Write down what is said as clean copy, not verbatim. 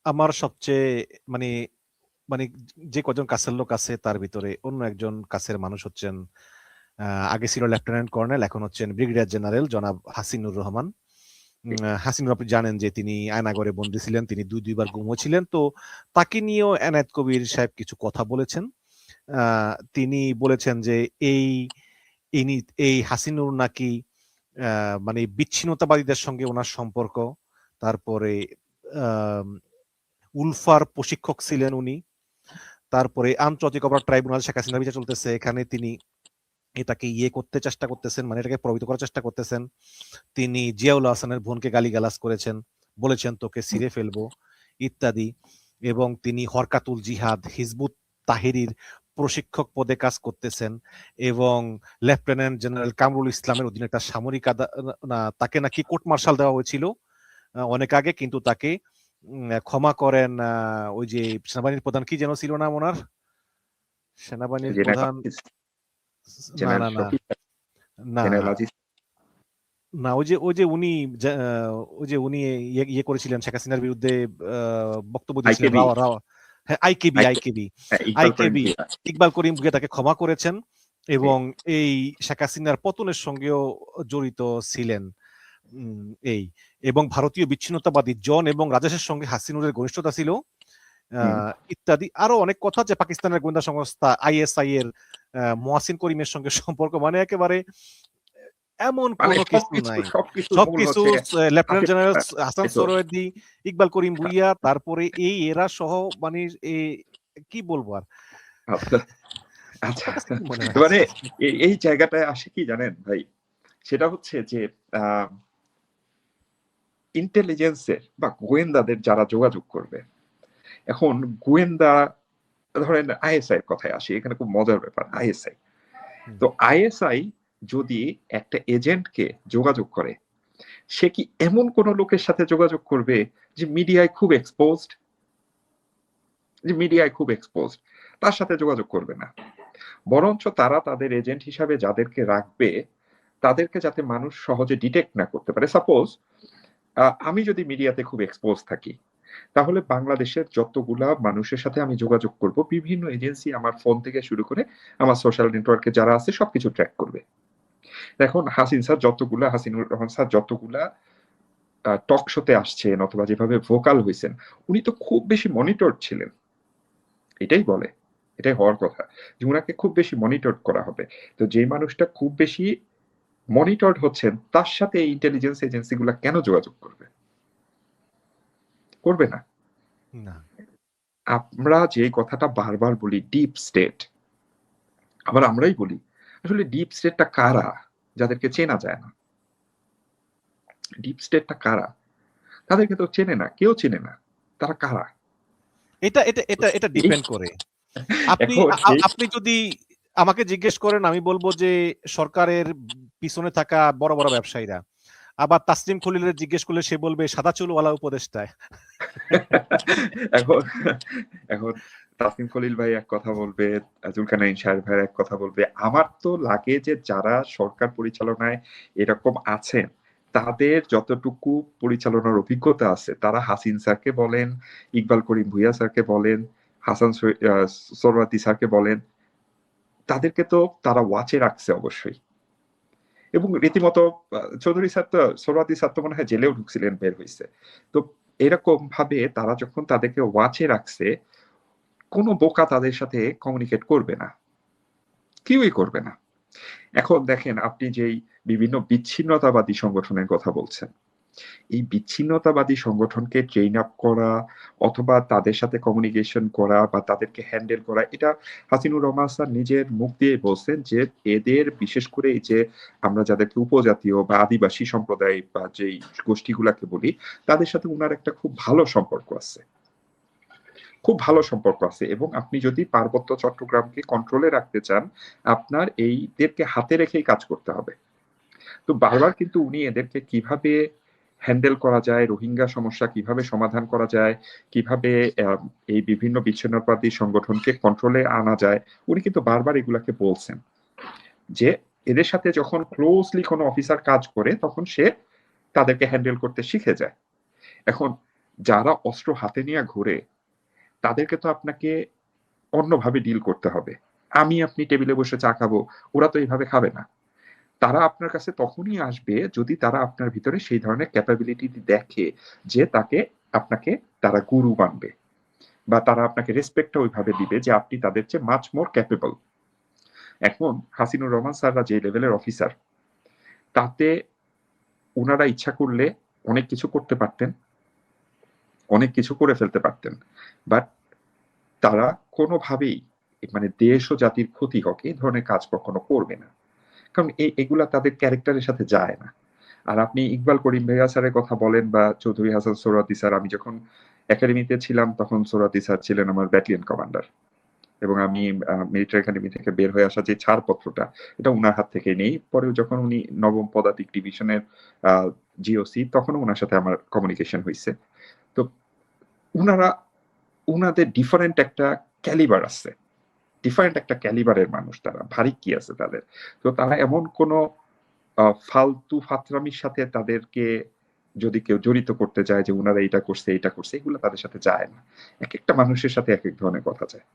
আমার সবচেয়ে মানে মানে যে কজন কাছের লোক আছে তার ভিতরে অন্য একজন কাছের মানুষ হচ্ছেন, আগে ছিল লেফটেন্যান্ট কর্নেল, এখন হচ্ছেন ব্রিগেডিয়ার জেনারেল জনাব হাসিনুর রহমান। হাসিনুর, আপনি জানেন যে তিনি আয়নাগরে বন্দী ছিলেন, তিনি দুইবার গুমও ছিলেন। তো তাকে নিয়েও এনায়েত কবির সাহেব কিছু কথা বলেছেন। তিনি বলেছেন যে এই ইনি এই হাসিনুর নাকি মানে বিচ্ছিন্নতাবাদীদের সঙ্গে ওনার সম্পর্ক, তারপরে আহ উলফার প্রশিক্ষক ছিলেন উনি, তারপরে আন্তর্জাতিক অপরাধ ট্রাইব্যুনাল শেখ হাসিনার বিচার চলতেছে, এখানে তিনি এটাকে করতে চেষ্টা করতেছেন, মানে এটাকে প্রভাবিত করার চেষ্টা করতেছেন। তিনি জিয়াউল হাসানের বোনকে গালিগালাজ করেছেন, বলেছেন তোকে ছিঁড়ে ফেলবো ইত্যাদি। এবং তিনি হরকাতুল জিহাদ হিজবুত তাহিরির প্রশিক্ষক পদে কাজ করতেছেন, এবং লেফটেন্যান্ট জেনারেল কামরুল ইসলামের অধীনে একটা সামরিক তাকে নাকি কোর্ট মার্শাল দেওয়া হয়েছিল অনেক আগে, কিন্তু তাকে ক্ষমা করেন ওই যে সেনাবাহিনীর প্রধান, কি যেন ছিল নাম ওনার, সেনাবাহিনীর প্রধান, না না না না না, ওই যে উনি করেছিলেন শেখ হাসিনার বিরুদ্ধে, বক্তব্য দিয়েছিলেন, রাওয়া রাওয়া, হ্যাঁ, আইকেবি ইকবাল করিম ভুঁইয়া তাকে ক্ষমা করেছেন, এবং এই শেখ হাসিনার পতনের সঙ্গেও জড়িত ছিলেন। এই এবং ভারতীয় বিচ্ছিন্নতাবাদী জন এবং রাজেশের সঙ্গে হাসিনুরের ঘনিষ্ঠতা ছিল ইত্যাদি। আরো অনেক কথা, যে পাকিস্তানের গোয়েন্দা সংস্থা আইএসআই এর মোয়াসিন করিমের সঙ্গে সম্পর্ক, মানে একেবারে এমন কোনো কিছু নাই, সবকিছু লেফটেন্যান্ট জেনারেল হাসান সোহরাওয়ার্দী, ইকবাল করিম ভুঁইয়া, তারপরে এই এরা সহ, মানে কি বলবো আর। আচ্ছা, মানে এই জায়গাটায় আসে কি জানেন ভাই, সেটা হচ্ছে যে ইন্টেলিজেন্সের বা গোয়েন্দাদের যারা যোগাযোগ করবে, এখন গোয়েন্দা ধরেন আইএসআই এর কথায় আসি, এখানে খুব মজার ব্যাপার আইএসআই। তো আইএসআই যদি একটা এজেন্টকে যোগাযোগ করে, সে কি এমন কোন লোকের সাথে যোগাযোগ করবে যে মিডিয়ায় খুব এক্সপোজড, তার সাথে যোগাযোগ করবে না। বরঞ্চ তারা তাদের এজেন্ট হিসাবে যাদেরকে রাখবে, তাদেরকে যাতে মানুষ সহজে ডিটেক্ট না করতে পারে। সাপোজ আমি যদি মিডিয়াতে খুব এক্সপোজ থাকি, তাহলে বাংলাদেশের যতগুলা মানুষের সাথে আমি যোগাযোগ করব, বিভিন্ন এজেন্সি আমার ফোন থেকে শুরু করে আমার সোশ্যাল নেটওয়ার্কে যারা আছে সবকিছু ট্র্যাক করবে। এখন হাসিনুর রহমান স্যার যতগুলা টক শোতে আসছেন অথবা যেভাবে ভোকাল হয়েছেন, উনি তো খুব বেশি মনিটর ছিলেন। এটাই হওয়ার কথা, যে উনাকে খুব বেশি মনিটর করা হবে। তো যে মানুষটা খুব বেশি মনিটর হচ্ছেন, তার সাথে এই ইন্টেলিজেন্স এজেন্সিগুলো কেন যোগাযোগ করবে না? আমরা যে কথাটা বারবার বলি ডিপ স্টেট, আবার আমরাই বলি আসলে ডিপ স্টেটটা কারা, যাদেরকে চেনা যায় না। ডিপ স্টেটটা কারা, তাদেরকে তো চেনে না, কেউ চেনে না, তারা কারা। এটা ডিপেন্ড করে। আপনি যদি আমাকে জিজ্ঞেস করেন, আমি বলবো যে সরকারের পিছনে থাকা বড় বড় ব্যবসায়ীরা। আবার তাসলিম খলিলের জিজ্ঞেস করলে সে বলবে সাদা চুলওয়ালা উপদেষ্টায়। এখন তাসলিম খলিল ভাই এক কথা বলবে, জুলকারনাইন সাহেব ভাই এক কথা বলবে। আমার তো লাগে যে যারা সরকার পরিচালনায় এরকম আছেন, তাদের যতটুকু পরিচালনার অভিজ্ঞতা আছে, তারা হাসিন স্যারকে বলেন, ইকবাল করিম ভুইয়া স্যারকে বলেন, হাসান সোহরাওয়ার্দী স্যারকে বলেন, তাদেরকে তো তারা ওয়াচে রাখছে অবশ্যই। এবং রীতিমতো চৌধুরী স্যার তো, সোহরাওয়ার্দী স্যার তো মনে হয় জেলেও ঢুকছিলেন, বের হয়েছে। তো এরকম ভাবে তারা যখন তাদেরকে ওয়াচে রাখছে, কোনো বোকা তাদের সাথে কমিউনিকেট করবে না, কেউই করবে না। এখন দেখেন, আপনি যেই বিভিন্ন বিচ্ছিন্নতাবাদী সংগঠনের কথা বলছেন, এই বিচ্ছিন্নতাবাদী সংগঠনকে ট্রেন আপ করা অথবা তাদের সাথে কমিউনিকেশন করা বা তাদেরকে হ্যান্ডেল করা, এটা হাসিনুর রহমান স্যার নিজের মুখ দিয়ে বলছেন যে এদের, বিশেষ করে এই যে আমরা যাদেরকে উপজাতীয় বা আদিবাসী সম্প্রদায় বা যেই গোষ্ঠীগুলাকে বলি, তাদের সাথে ওনার একটা খুব ভালো সম্পর্ক আছে, এবং আপনি যদি পার্বত্য চট্টগ্রামকে কন্ট্রোলে রাখতে চান, আপনার এইদেরকে হাতে রেখেই কাজ করতে হবে। তো বারবার কিন্তু উনি এদেরকে কিভাবে হ্যান্ডেল করা যায়, রোহিঙ্গা সমস্যা কিভাবে সমাধান করা যায়, কিভাবে এই বিভিন্ন বিচ্ছিন্নতাবাদী সংগঠনকে কন্ট্রোলে আনা যায়, উনি কিন্তু বারবার এগুলাকে বলছেন যে এদের সাথে যখন ক্লোজলি কোনো অফিসার কাজ করে, তখন সে তাদেরকে হ্যান্ডেল করতে শিখে যায়। এখন যারা অস্ত্র হাতে নিয়ে ঘুরে তাদেরকে তো আপনাকে অন্যভাবে ডিল করতে হবে। আপনি টেবিলে বসে চা খাবো, ওরা তো এইভাবে খাবে না। তারা আপনার কাছে তখনই আসবে যদি তারা আপনার ভিতরে সেই ধরনের ক্যাপাবিলিটি দেখে যে আপনাকে তারা গুরু মানবে বা তারা আপনাকে রেসপেক্টটা ওইভাবে দিবে যে আপনি তাদের চেয়ে মাচ মোর ক্যাপেবল। এখন হাসিনুর রহমান স্যাররা যে লেভেলের অফিসার, তাতে উনারা ইচ্ছা করলে অনেক কিছু করতে পারতেন, অনেক কিছু করে ফেলতে পারতেন, বাট তারা কোনোভাবেই মানে দেশ ও জাতির ক্ষতি হোক এই ধরনের কাজ কখনো করবে না, কারণ এগুলা তাদের ক্যারেক্টারের সাথে যায় না। আর আপনি ইকবাল করিম ভাইয়া স্যারের কথা বলেন বা চৌধুরী হাসান সোহরাওয়ার্দী স্যার, আমি যখন একাডেমিতে ছিলাম তখন সোহরাওয়ার্দী স্যার ছিলেন আমার ব্যাটালিয়ন কমান্ডার, এবং আমি মিলিটারি একাডেমি থেকে বের হয়ে আসা যে ছাড়পত্রটা এটা উনার হাত থেকে নেই। পরে যখন উনি নবম পদাতিক ডিভিশনের জিওসি, তখনও উনার সাথে আমার কমিউনিকেশন হয়েছে। তো উনারা উনাদের ডিফারেন্ট একটা ক্যালিবার আছে, ডিফারেন্ট একটা ক্যালিবারের মানুষ, তারা ভারী কি আছে তাদের। তো তারা এমন কোনো ফালতু ফাতরামির সাথে তাদেরকে যদি কেউ জড়িত করতে চায় যে উনারা এটা করছে, এগুলো তাদের সাথে যায় না। একেকটা মানুষের সাথে একেক ধরনের কথা যায়।